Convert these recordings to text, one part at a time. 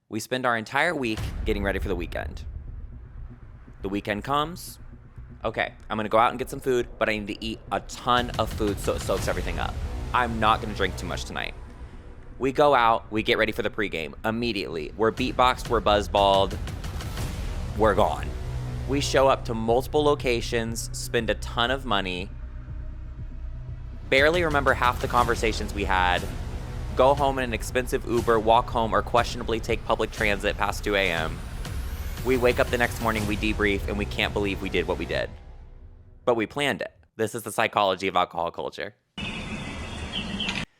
We spend our entire week getting ready for the weekend. The weekend comes. Okay, I'm gonna go out and get some food, but I need to eat a ton of food so it soaks everything up. I'm not gonna drink too much tonight. We go out, we get ready for the pregame. Immediately, we're beatboxed, we're buzzballed, we're gone. We show up to multiple locations, spend a ton of money, barely remember half the conversations we had, go home in an expensive Uber, walk home, or questionably take public transit past 2 a.m. We wake up the next morning, we debrief, and we can't believe we did what we did. But we planned it. This is the psychology of alcohol culture.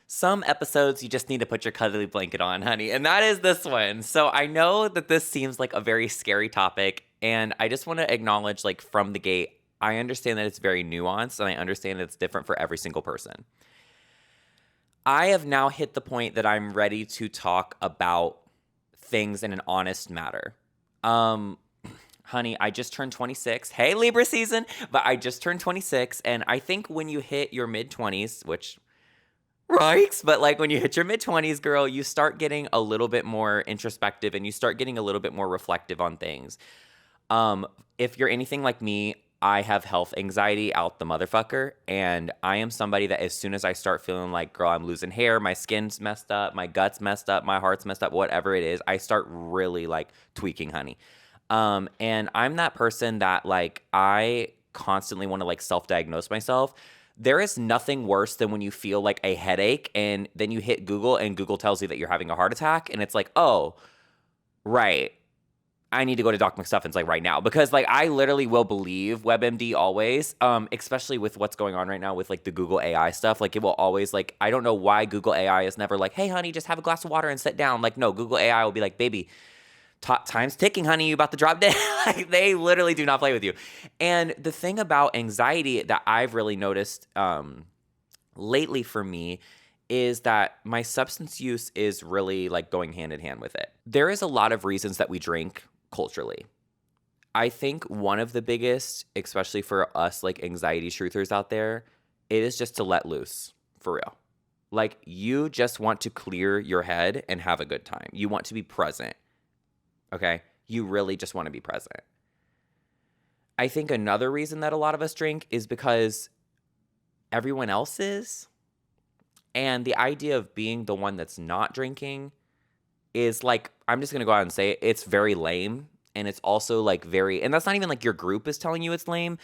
Some episodes you just need to put your cuddly blanket on, honey, and that is this one. So I know that this seems like a very scary topic, and I just want to acknowledge, like, from the gate, I understand that it's very nuanced, and I understand that it's different for every single person. I have now hit the point that I'm ready to talk about things in an honest matter. Honey, I just turned 26. Hey, Libra season, but I just turned 26, and I think when you hit your mid-20s, which, right, but like when you hit your mid-20s, girl, you start getting a little bit more introspective, and you start getting a little bit more reflective on things. If you're anything like me, I have health anxiety out the motherfucker, and I am somebody that as soon as I start feeling like, girl, I'm losing hair, my skin's messed up, my gut's messed up, my heart's messed up, whatever it is, I start really like tweaking, honey. And I'm that person that like, I constantly want to like self-diagnose myself. There is nothing worse than when you feel like a headache and then you hit Google and Google tells you that you're having a heart attack, and it's like, oh, right. I need to go to Doc McStuffins like right now, because like I literally will believe WebMD always, especially with what's going on right now with like the Google AI stuff. Like it will always like, I don't know why Google AI is never like, hey honey, just have a glass of water and sit down. Like no, Google AI will be like, baby, time's ticking, honey, you about to drop dead. Like they literally do not play with you. And the thing about anxiety that I've really noticed lately for me is that my substance use is really like going hand in hand with it. There is a lot of reasons that we drink culturally. I think one of the biggest, especially for us like anxiety truthers out there, it is just to let loose, for real. Like you just want to clear your head and have a good time. You want to be present. Okay? You really just want to be present. I think another reason that a lot of us drink is because everyone else is. And the idea of being the one that's not drinking is like, I'm just going to go out and say it, it's very lame. And it's also like very, and that's not even like your group is telling you it's lame,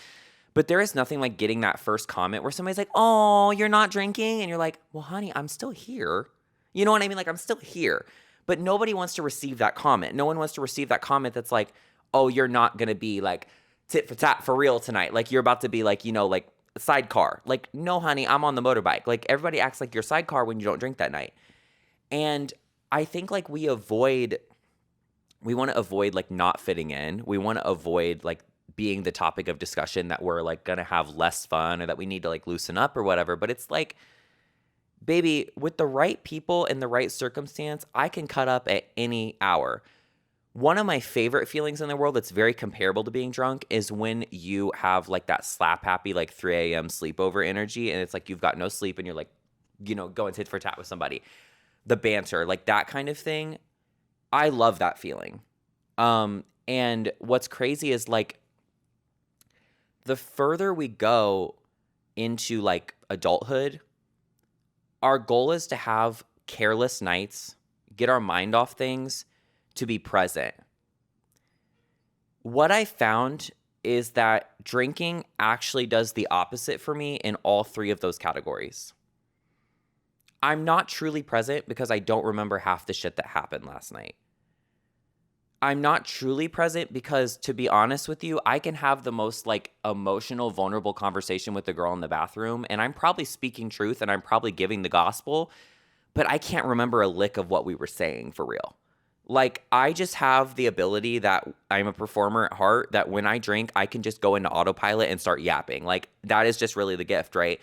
but there is nothing like getting that first comment where somebody's like, oh, you're not drinking. And you're like, well, honey, I'm still here. You know what I mean? Like I'm still here, but nobody wants to receive that comment. No one wants to receive that comment that's like, oh, you're not going to be like tit for tat for real tonight. Like you're about to be like, you know, like sidecar. Like, no, honey, I'm on the motorbike. Like everybody acts like you're sidecar when you don't drink that night. And I think like we want to avoid like not fitting in. We want to avoid like being the topic of discussion that we're like going to have less fun or that we need to like loosen up or whatever. But it's like, baby, with the right people in the right circumstance, I can cut up at any hour. One of my favorite feelings in the world that's very comparable to being drunk is when you have like that slap happy, like 3 a.m. sleepover energy. And it's like you've got no sleep and you're like, you know, going tit for tat with somebody. The banter, like that kind of thing. I love that feeling. And what's crazy is like the further we go into like adulthood, our goal is to have careless nights, get our mind off things, to be present. What I found is that drinking actually does the opposite for me in all three of those categories. I'm not truly present because I don't remember half the shit that happened last night. I'm not truly present because, to be honest with you, I can have the most like emotional, vulnerable conversation with the girl in the bathroom, and I'm probably speaking truth and I'm probably giving the gospel, but I can't remember a lick of what we were saying for real. Like, I just have the ability that I'm a performer at heart, that when I drink, I can just go into autopilot and start yapping. Like, that is just really the gift, right?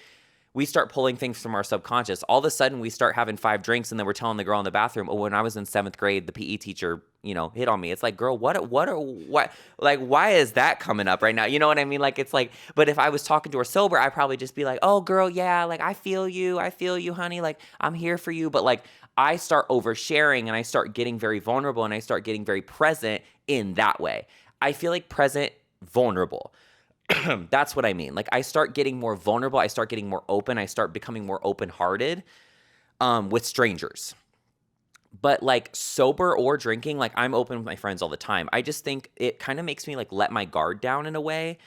We start pulling things from our subconscious. All of a sudden, we start having 5 drinks, and then we're telling the girl in the bathroom, "Oh, when I was in 7th grade, the PE teacher, hit on me." It's like, girl, what, like, why is that coming up right now? You know what I mean? Like, it's like, but if I was talking to her sober, I'd probably just be like, "Oh, girl, yeah, like, I feel you, honey. Like, I'm here for you." But like, I start oversharing, and I start getting very vulnerable, and I start getting very present in that way. I feel like present, vulnerable. That's what I mean. Like, I start getting more vulnerable. I start getting more open. I start becoming more open-hearted with strangers. But like sober or drinking, like I'm open with my friends all the time. I just think it kind of makes me like let my guard down in a way.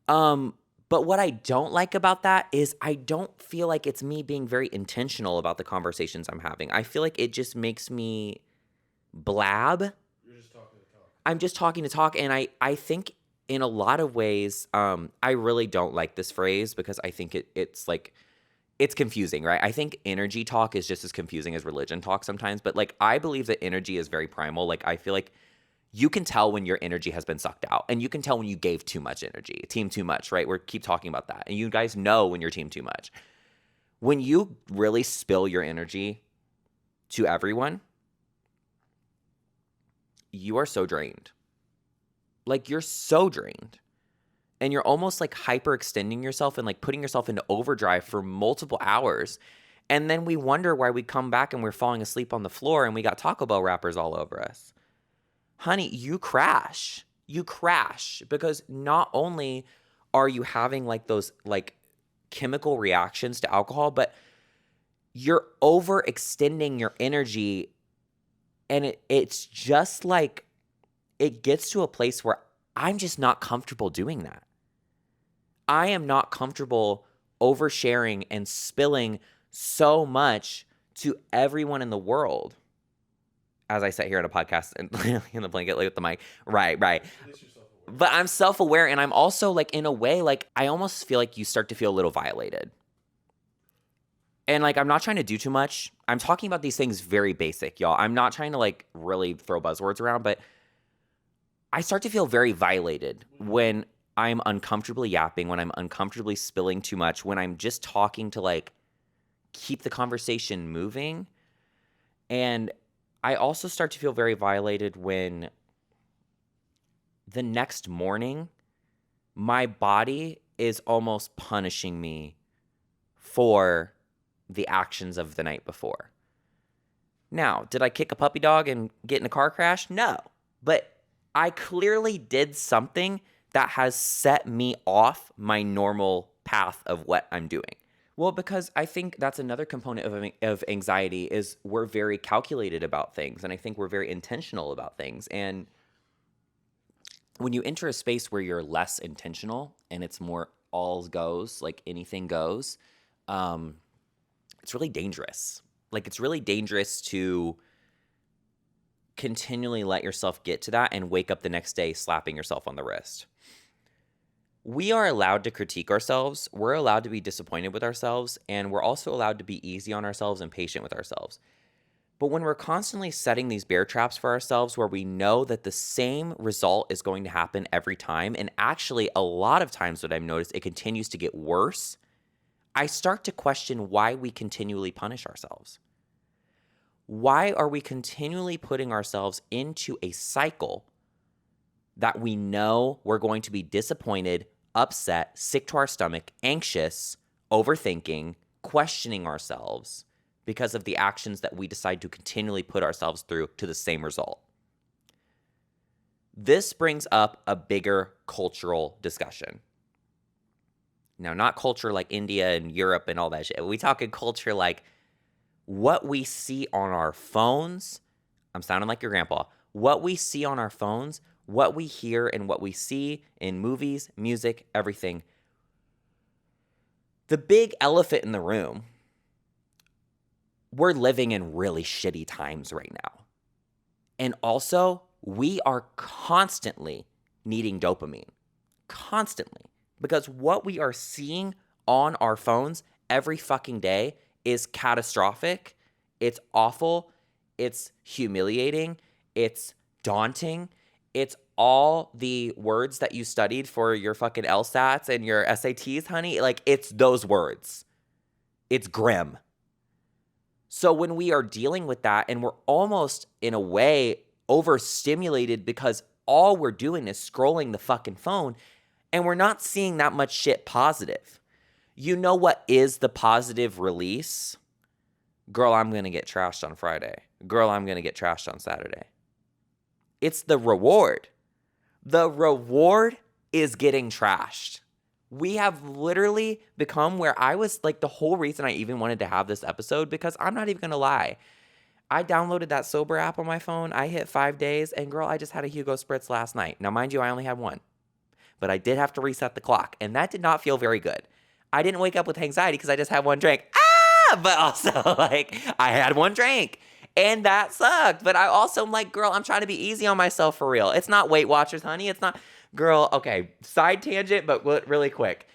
But what I don't like about that is I don't feel like it's me being very intentional about the conversations I'm having. I feel like it just makes me blab. You're just talking to talk. I'm just talking to talk. And I think in a lot of ways, I really don't like this phrase because I think it's like, it's confusing, right? I think energy talk is just as confusing as religion talk sometimes. But like, I believe that energy is very primal. Like, I feel like you can tell when your energy has been sucked out, and you can tell when you gave too much energy, team too much, right? We keep talking about that. And you guys know when you're team too much. When you really spill your energy to everyone, you are so drained. Like, you're so drained. And you're almost like hyperextending yourself and like putting yourself into overdrive for multiple hours. And then we wonder why we come back and we're falling asleep on the floor and we got Taco Bell wrappers all over us. Honey, you crash. You crash because not only are you having like those like chemical reactions to alcohol, but you're overextending your energy. And it's just like, it gets to a place where I'm just not comfortable doing that. I am not comfortable oversharing and spilling so much to everyone in the world. As I sit here at a podcast and in the blanket, like with the mic. Right. But I'm self-aware, and I'm also like, in a way, like I almost feel like you start to feel a little violated. And like, I'm not trying to do too much. I'm talking about these things very basic, y'all. I'm not trying to like really throw buzzwords around, but I start to feel very violated when I'm uncomfortably yapping, when I'm uncomfortably spilling too much, when I'm just talking to like keep the conversation moving. And I also start to feel very violated when the next morning my body is almost punishing me for the actions of the night before. Now, did I kick a puppy dog and get in a car crash? No. But I clearly did something that has set me off my normal path of what I'm doing. Well, because I think that's another component of anxiety is we're very calculated about things, and I think we're very intentional about things. And when you enter a space where you're less intentional and it's more all goes, like anything goes, it's really dangerous. Like, it's really dangerous to continually let yourself get to that and wake up the next day slapping yourself on the wrist. We are allowed to critique ourselves. We're allowed to be disappointed with ourselves. And we're also allowed to be easy on ourselves and patient with ourselves. But when we're constantly setting these bear traps for ourselves where we know that the same result is going to happen every time, and actually a lot of times what I've noticed, it continues to get worse, I start to question why we continually punish ourselves. Why are we continually putting ourselves into a cycle that we know we're going to be disappointed, upset, sick to our stomach, anxious, overthinking, questioning ourselves because of the actions that we decide to continually put ourselves through to the same result? This brings up a bigger cultural discussion. Now, not culture like India and Europe and all that shit. We talking culture like what we see on our phones. I'm sounding like your grandpa. What we see on our phones, what we hear and what we see in movies, music, everything. The big elephant in the room, we're living in really shitty times right now. And also, we are constantly needing dopamine. Constantly. Because what we are seeing on our phones every fucking day is catastrophic. It's awful. It's humiliating. It's daunting. It's all the words that you studied for your fucking LSATs and your SATs, honey. Like, it's those words. It's grim. So when we are dealing with that and we're almost in a way overstimulated because all we're doing is scrolling the fucking phone and we're not seeing that much shit positive. You know what is the positive release? Girl, I'm going to get trashed on Friday. Girl, I'm going to get trashed on Saturday. It's the reward. The reward is getting trashed. We have literally become where I was like the whole reason I even wanted to have this episode, because I'm not even going to lie. I downloaded that Sober app on my phone. I hit 5 days and girl, I just had a Hugo Spritz last night. Now, mind you, I only had one, but I did have to reset the clock and that did not feel very good. I didn't wake up with anxiety because I just had one drink. But also like I had one drink and that sucked. But I also am like, girl, I'm trying to be easy on myself for real. It's not Weight Watchers, honey. It's not, girl. Okay, side tangent, but really quick.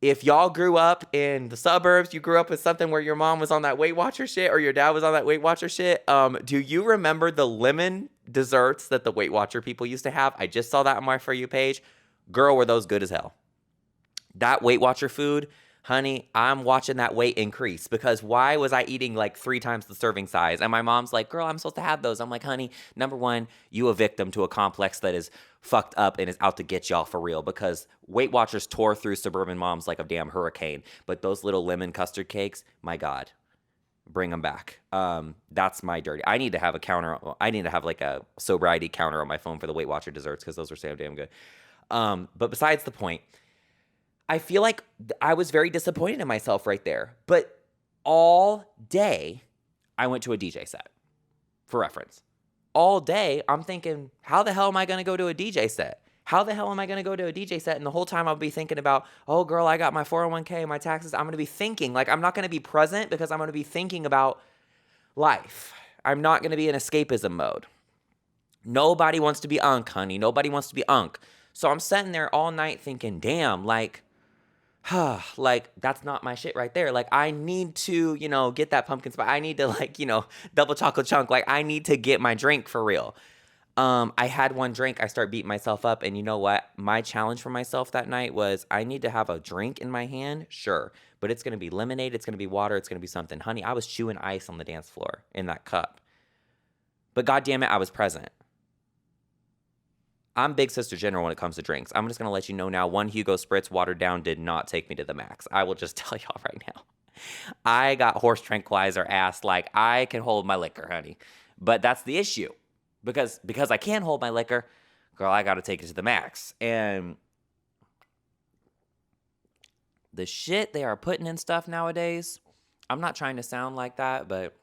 If y'all grew up in the suburbs, you grew up with something where your mom was on that Weight Watcher shit or your dad was on that Weight Watcher shit, do you remember the lemon desserts that the Weight Watcher people used to have? I just saw that on my For You page. Girl, were those good as hell. That Weight Watcher food, honey, I'm watching that weight increase because why was I eating like 3 times the serving size? And my mom's like, girl, I'm supposed to have those. I'm like, honey, number one, you a victim to a complex that is fucked up and is out to get y'all for real, because Weight Watchers tore through suburban moms like a damn hurricane. But those little lemon custard cakes, my God, bring them back. That's my dirty. I need to have a counter. I need to have like a sobriety counter on my phone for the Weight Watcher desserts because those are so damn good. But besides the point, I feel like I was very disappointed in myself right there. But all day, I went to a DJ set, for reference. All day, I'm thinking, how the hell am I going to go to a DJ set? How the hell am I going to go to a DJ set? And the whole time I'll be thinking about, oh, girl, I got my 401k, my taxes. I'm going to be thinking, like, I'm not going to be present because I'm going to be thinking about life. I'm not going to be in escapism mode. Nobody wants to be unk, honey. Nobody wants to be unk. So I'm sitting there all night thinking, damn, like, like, that's not my shit right there. Like, I need to, get that pumpkin spice. I need to, like, double chocolate chunk. Like, I need to get my drink for real. I had one drink. I start beating myself up. And you know what? My challenge for myself that night was I need to have a drink in my hand. Sure. But it's going to be lemonade. It's going to be water. It's going to be something. Honey, I was chewing ice on the dance floor in that cup. But God damn it, I was present. I'm Big Sister General when it comes to drinks. I'm just going to let you know now, one Hugo Spritz watered down did not take me to the max. I will just tell y'all right now. I got horse tranquilizer ass like I can hold my liquor, honey. But that's the issue. Because I can't hold my liquor, girl, I got to take it to the max. And the shit they are putting in stuff nowadays, I'm not trying to sound like that, but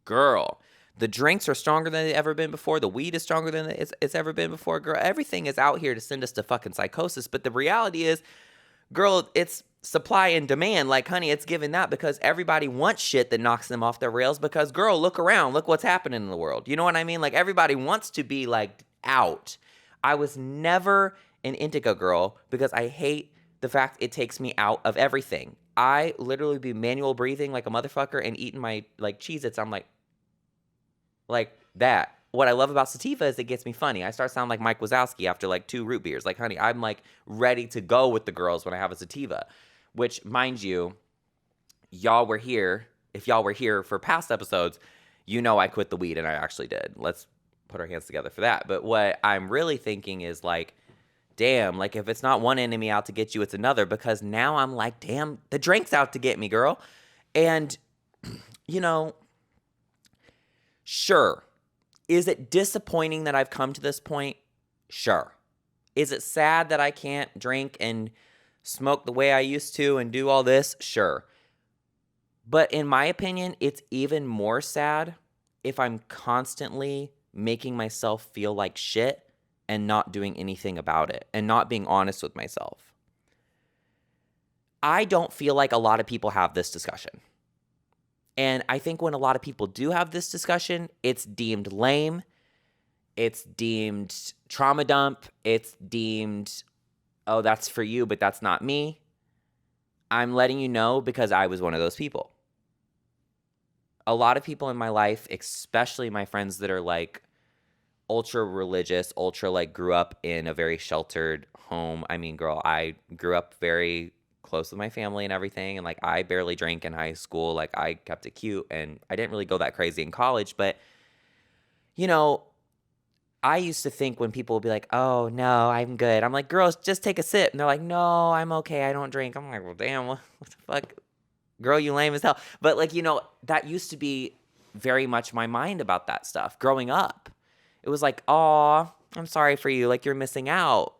girl, the drinks are stronger than they've ever been before. The weed is stronger than it's ever been before. Girl, everything is out here to send us to fucking psychosis. But the reality is, girl, it's supply and demand. Like, honey, it's given that because everybody wants shit that knocks them off their rails because, girl, look around. Look what's happening in the world. You know what I mean? Like, everybody wants to be, like, out. I was never an indica girl because I hate the fact it takes me out of everything. I literally be manual breathing like a motherfucker and eating my, like, Cheez-Its. I'm like that. What I love about sativa is it gets me funny. I start sounding like Mike Wazowski after like 2 root beers. Like, honey, I'm like ready to go with the girls when I have a sativa. Which, mind you, y'all were here. If y'all were here for past episodes, you know I quit the weed and I actually did. Let's put our hands together for that. But what I'm really thinking is like, damn, like if it's not one enemy out to get you, it's another. Because now I'm like, damn, the drink's out to get me, girl. And, sure. Is it disappointing that I've come to this point? Sure. Is it sad that I can't drink and smoke the way I used to and do all this? Sure. But in my opinion, it's even more sad if I'm constantly making myself feel like shit and not doing anything about it and not being honest with myself. I don't feel like a lot of people have this discussion. And I think when a lot of people do have this discussion, it's deemed lame. It's deemed trauma dump. It's deemed, oh, that's for you, but that's not me. I'm letting you know because I was one of those people. A lot of people in my life, especially my friends that are like ultra religious, ultra like grew up in a very sheltered home. I mean, girl, I grew up very close with my family and everything. And like, I barely drank in high school. Like, I kept it cute and I didn't really go that crazy in college. But, you know, I used to think when people would be like, oh, no, I'm good. I'm like, girls, just take a sip. And they're like, no, I'm okay. I don't drink. I'm like, well, damn, what the fuck? Girl, you lame as hell. But like, you know, that used to be very much my mind about that stuff growing up. It was like, aw, I'm sorry for you. Like, you're missing out.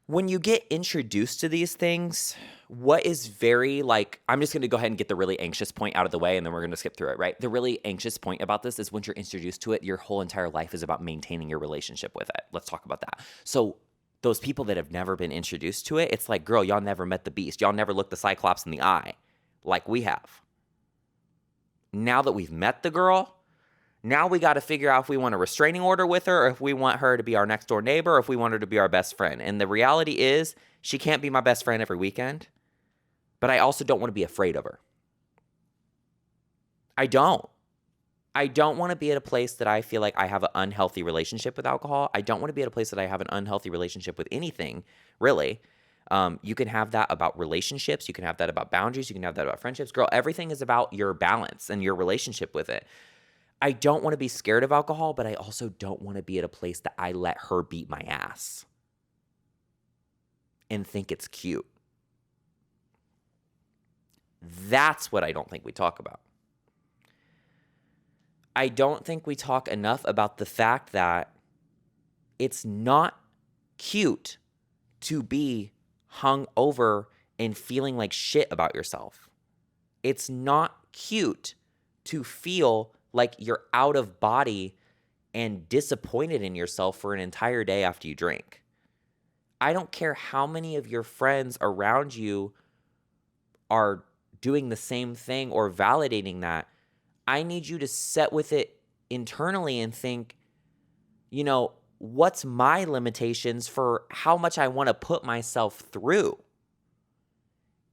When you get introduced to these things, what is very like, I'm just going to go ahead and get the really anxious point out of the way and then we're going to skip through it, right? The really anxious point about this is when you're introduced to it, your whole entire life is about maintaining your relationship with it. Let's talk about that. So those people that have never been introduced to it, it's like, girl, y'all never met the beast. Y'all never looked the Cyclops in the eye like we have. Now that we've met the girl, now we got to figure out if we want a restraining order with her or if we want her to be our next door neighbor or if we want her to be our best friend. And the reality is she can't be my best friend every weekend, but I also don't want to be afraid of her. I don't want to be at a place that I feel like I have an unhealthy relationship with alcohol. I don't want to be at a place that I have an unhealthy relationship with anything, really. You can have that about relationships. You can have that about boundaries. You can have that about friendships. Girl, everything is about your balance and your relationship with it. I don't want to be scared of alcohol, but I also don't want to be at a place that I let her beat my ass and think it's cute. That's what I don't think we talk about. I don't think we talk enough about the fact that it's not cute to be hung over and feeling like shit about yourself. It's not cute to feel like you're out of body and disappointed in yourself for an entire day after you drink. I don't care how many of your friends around you are doing the same thing or validating that. I need you to sit with it internally and think, you know, what's my limitations for how much I want to put myself through?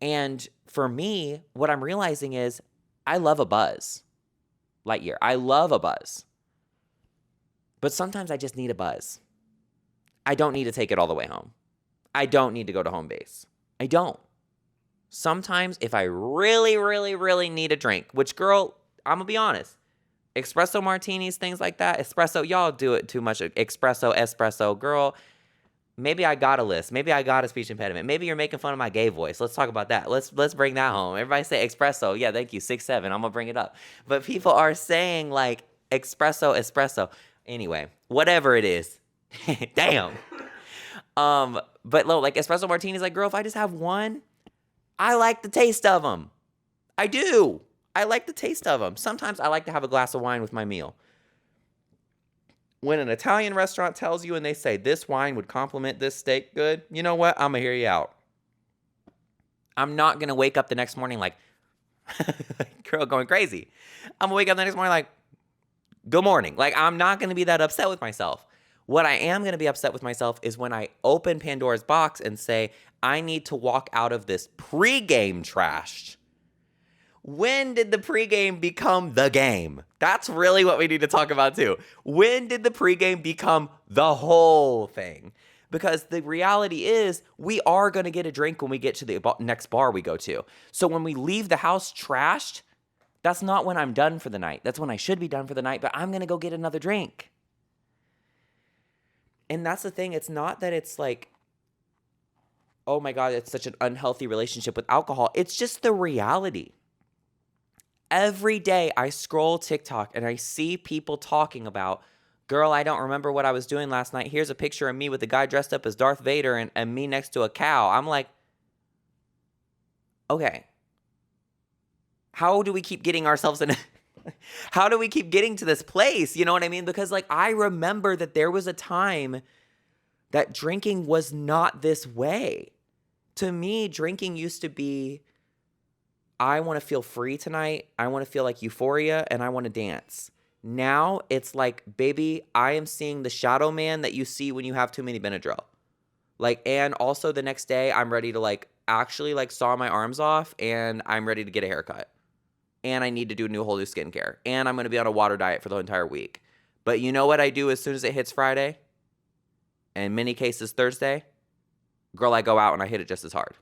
And for me, what I'm realizing is I love a buzz. Lightyear. I love a buzz. But sometimes I just need a buzz. I don't need to take it all the way home. I don't need to go to home base. I don't. Sometimes if I really, really, really need a drink, which, girl, I'm going to be honest, espresso martinis, things like that, espresso, y'all do it too much. Espresso, girl, maybe I got a list. Maybe I got a speech impediment. Maybe you're making fun of my gay voice. Let's talk about that. Let's bring that home. Everybody say espresso. Yeah, thank you. 6'7". I'm going to bring it up. But people are saying like espresso. Anyway, whatever it is. Damn. But like espresso martinis, like, girl, if I just have one, I like the taste of them. I do. I like the taste of them. Sometimes I like to have a glass of wine with my meal. When an Italian restaurant tells you and they say this wine would complement this steak good, you know what? I'm going to hear you out. I'm not going to wake up the next morning like, girl, going crazy. I'm going to wake up the next morning like, good morning. Like, I'm not going to be that upset with myself. What I am going to be upset with myself is when I open Pandora's box and say, I need to walk out of this pregame trash. When did the pregame become the game? That's really what we need to talk about too. When did the pregame become the whole thing? Because the reality is we are going to get a drink when we get to the next bar we go to. So when we leave the house trashed, that's not when I'm done for the night. That's when I should be done for the night, but I'm going to go get another drink. And that's the thing. It's not that it's like, oh my God, it's such an unhealthy relationship with alcohol. It's just the reality. Every day I scroll TikTok and I see people talking about, girl, I don't remember what I was doing last night. Here's a picture of me with a guy dressed up as Darth Vader and me next to a cow. I'm like, okay, how do we keep getting ourselves in? How do we keep getting to this place? You know what I mean? Because like, I remember that there was a time that drinking was not this way. To me, drinking used to be, I want to feel free tonight. I want to feel like euphoria and I want to dance. Now it's like, baby, I am seeing the shadow man that you see when you have too many Benadryl. Like, and also the next day I'm ready to like actually like saw my arms off and I'm ready to get a haircut. And I need to do whole new skincare. And I'm going to be on a water diet for the entire week. But you know what I do as soon as it hits Friday? And in many cases Thursday? Girl, I go out and I hit it just as hard.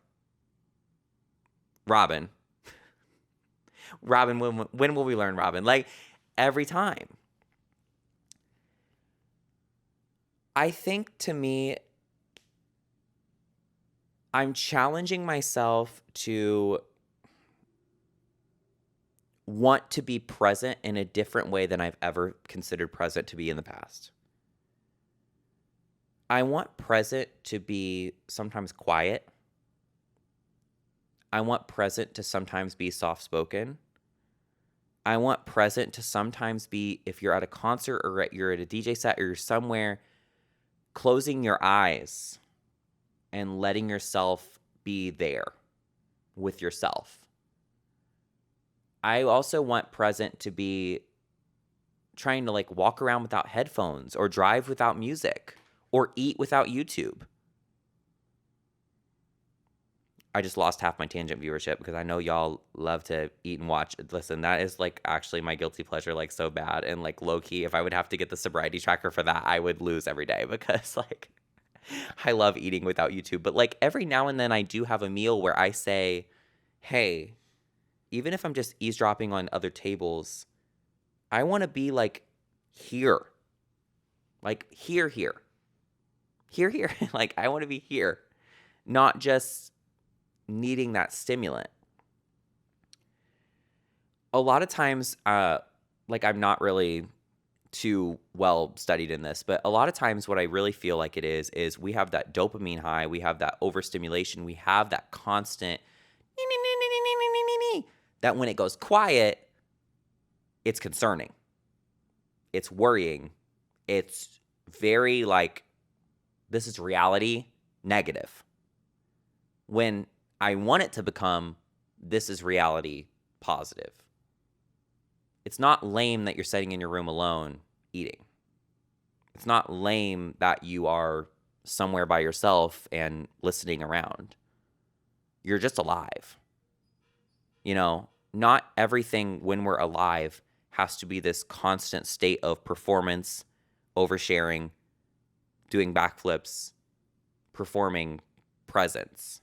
Robin, when will we learn, Robin? Like, every time. I think, to me, I'm challenging myself to want to be present in a different way than I've ever considered present to be in the past. I want present to be sometimes quiet. I want present to sometimes be soft-spoken. I want present to sometimes be, if you're at a concert or you're at a DJ set or you're somewhere, closing your eyes and letting yourself be there with yourself. I also want present to be trying to like walk around without headphones or drive without music or eat without YouTube. I just lost half my tangent viewership because I know y'all love to eat and watch. Listen, that is like actually my guilty pleasure, like so bad. And like low key, if I would have to get the sobriety tracker for that, I would lose every day because like I love eating without YouTube. But like every now and then I do have a meal where I say, hey, even if I'm just eavesdropping on other tables, I want to be like here. Like here. Like I want to be here, not just needing that stimulant. A lot of times, like I'm not really too well studied in this, but a lot of times what I really feel like it is we have that dopamine high, we have that overstimulation, we have that constant that when it goes quiet, it's concerning. It's worrying. It's very like, this is reality, negative. When I want it to become, this is reality, positive. It's not lame that you're sitting in your room alone eating. It's not lame that you are somewhere by yourself and listening around. You're just alive. You know, not everything when we're alive has to be this constant state of performance, oversharing, doing backflips, performing presence.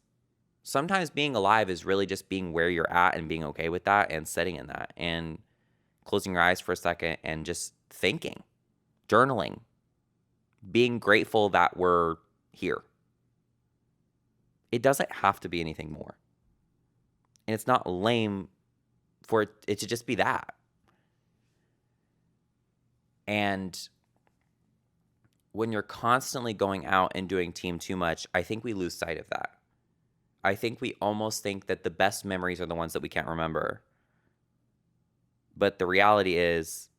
Sometimes being alive is really just being where you're at and being okay with that and sitting in that and closing your eyes for a second and just thinking, journaling, being grateful that we're here. It doesn't have to be anything more. And it's not lame for it to just be that. And when you're constantly going out and doing team too much, I think we lose sight of that. I think we almost think that the best memories are the ones that we can't remember. But the reality is,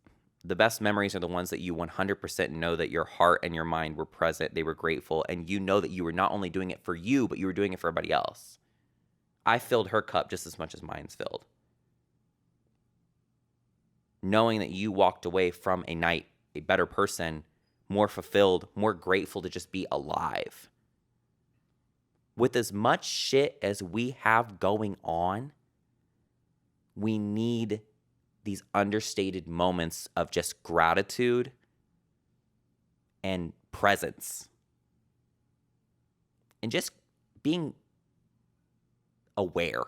the best memories are the ones that you 100% know that your heart and your mind were present, they were grateful, and you know that you were not only doing it for you, but you were doing it for everybody else. I filled her cup just as much as mine's filled. Knowing that you walked away from a night a better person, more fulfilled, more grateful to just be alive. With as much shit as we have going on, we need these understated moments of just gratitude and presence. And just being aware.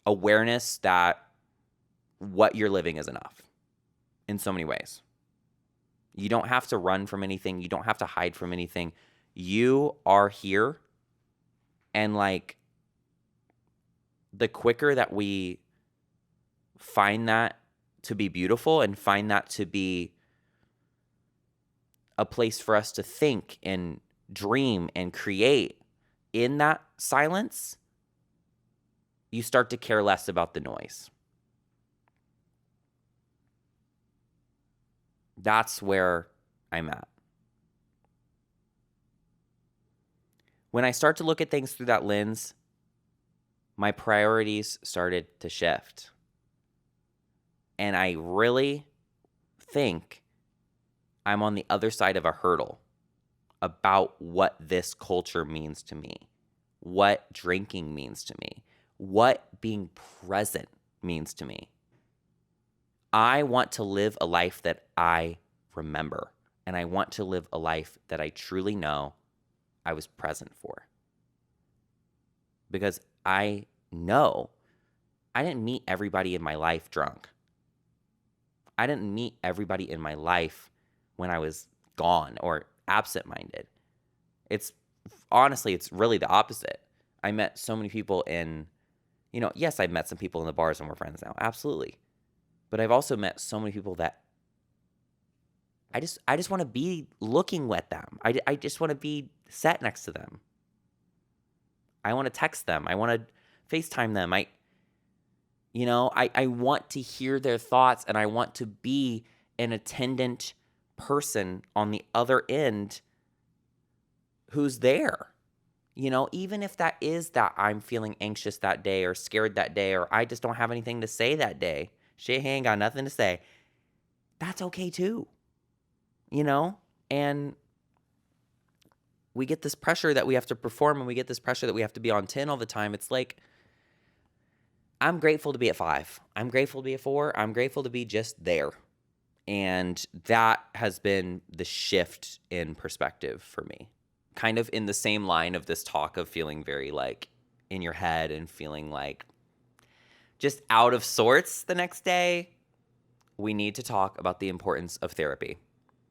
Awareness that what you're living is enough in so many ways. You don't have to run from anything. You don't have to hide from anything. You are here. And like, the quicker that we find that to be beautiful and find that to be a place for us to think and dream and create in that silence, you start to care less about the noise. That's where I'm at. When I start to look at things through that lens, my priorities started to shift. And I really think I'm on the other side of a hurdle about what this culture means to me, what drinking means to me, what being present means to me. I want to live a life that I remember, and I want to live a life that I truly know I was present for. because I know I didn't meet everybody in my life drunk. I didn't meet everybody in my life when I was gone or absent-minded. It's honestly, it's really the opposite. I met so many people yes, I've met some people in the bars and we're friends now. Absolutely. But I've also met so many people that I just want to be looking at them. I just want to be sat next to them. I want to text them. I want to FaceTime them. I want to hear their thoughts, and I want to be an attendant person on the other end who's there. Even if that is that I'm feeling anxious that day or scared that day, or I just don't have anything to say that day. Shit, he ain't got nothing to say. That's okay too. And we get this pressure that we have to perform, and we get this pressure that we have to be on 10 all the time. It's like, I'm grateful to be at 5. I'm grateful to be at 4. I'm grateful to be just there. And that has been the shift in perspective for me. Kind of in the same line of this talk of feeling very like in your head and feeling like just out of sorts the next day, we need to talk about the importance of therapy.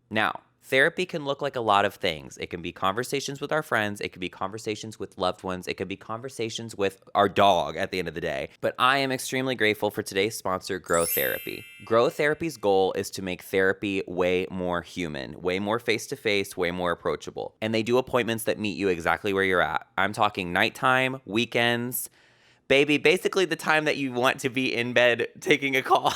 Now, therapy can look like a lot of things. It can be conversations with our friends. It can be conversations with loved ones. It can be conversations with our dog at the end of the day. But I am extremely grateful for today's sponsor, Grow Therapy. Grow Therapy's goal is to make therapy way more human, way more face-to-face, way more approachable. And they do appointments that meet you exactly where you're at. I'm talking nighttime, weekends, baby, basically the time that you want to be in bed taking a call.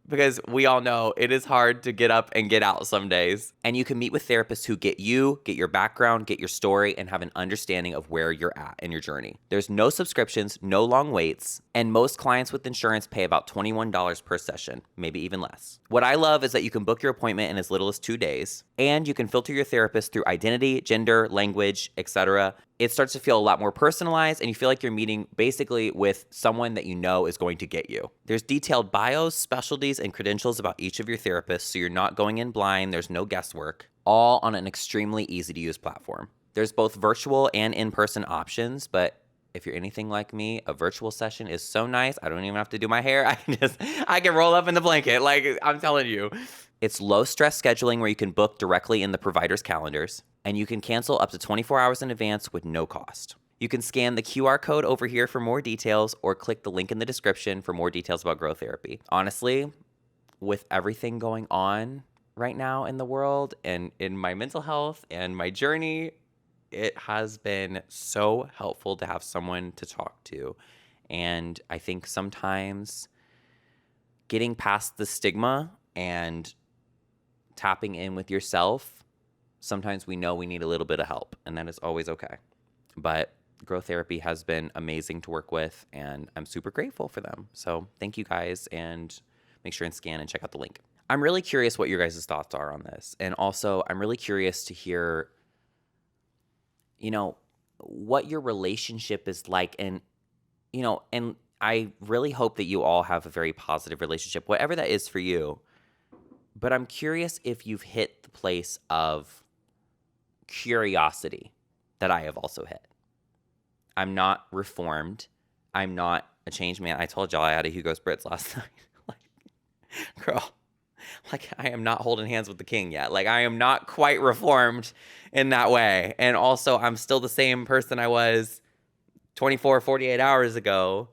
Because we all know it is hard to get up and get out some days. And you can meet with therapists who get your background, get your story, and have an understanding of where you're at in your journey. There's no subscriptions, no long waits, and most clients with insurance pay about $21 per session, maybe even less. What I love is that you can book your appointment in as little as 2 days, and you can filter your therapist through identity, gender, language, etc. It starts to feel a lot more personalized, and you feel like you're meeting basically with someone that you know is going to get you. There's detailed bios, specialties, and credentials about each of your therapists, so you're not going in blind. There's no guesswork, all on an extremely easy-to-use platform. There's both virtual and in-person options, but if you're anything like me, a virtual session is so nice. I don't even have to do my hair. I can roll up in the blanket. Like, I'm telling you. It's low-stress scheduling where you can book directly in the provider's calendars, and you can cancel up to 24 hours in advance with no cost. You can scan the QR code over here for more details or click the link in the description for more details about Grow Therapy. Honestly, with everything going on right now in the world and in my mental health and my journey, it has been so helpful to have someone to talk to. And I think sometimes getting past the stigma and tapping in with yourself, sometimes we know we need a little bit of help, and that is always okay. But Grow Therapy has been amazing to work with, and I'm super grateful for them. So thank you guys, and make sure and scan and check out the link. I'm really curious what your guys' thoughts are on this. And also, I'm really curious to hear, what your relationship is like. And I really hope that you all have a very positive relationship, whatever that is for you. But I'm curious if you've hit the place of curiosity that I have also hit. I'm not reformed. I'm not a changed man. I told y'all I had a Hugo Spritz last night. Girl, I am not holding hands with the king yet. I am not quite reformed in that way. And also, I'm still the same person I was 24, 48 hours ago.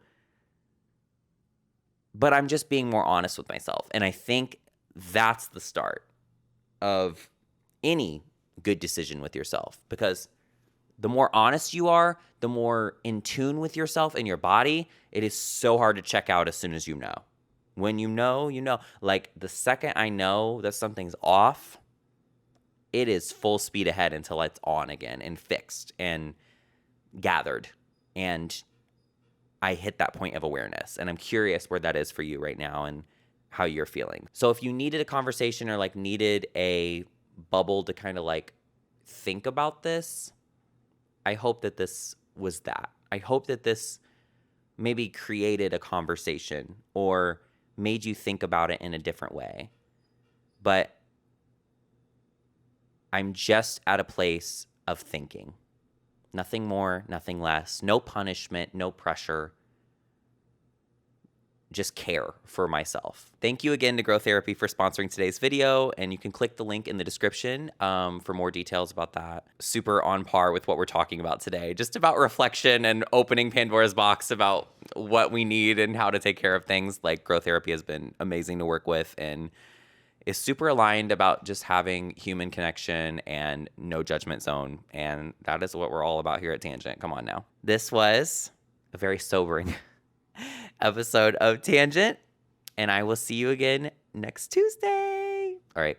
But I'm just being more honest with myself. And I think that's the start of any good decision with yourself. Because the more honest you are, the more in tune with yourself and your body, it is so hard to check out as soon as you know. When you know, you know. The second I know that something's off, it is full speed ahead until it's on again and fixed and gathered. And I hit that point of awareness. And I'm curious where that is for you right now and how you're feeling. So if you needed a conversation or needed a bubble to kind of think about this, I hope that this was that. I hope that this maybe created a conversation or made you think about it in a different way. But I'm just at a place of thinking. Nothing more, nothing less. No punishment, no pressure. Just care for myself. Thank you again to Grow Therapy for sponsoring today's video, and you can click the link in the description for more details about that. Super on par with what we're talking about today, just about reflection and opening Pandora's box about what we need and how to take care of things. Like, Grow Therapy has been amazing to work with and is super aligned about just having human connection and no judgment zone, and that is what we're all about here at Tangent. Come on now. This was a very sobering episode of Tangent, and I will see you again next Tuesday. All right.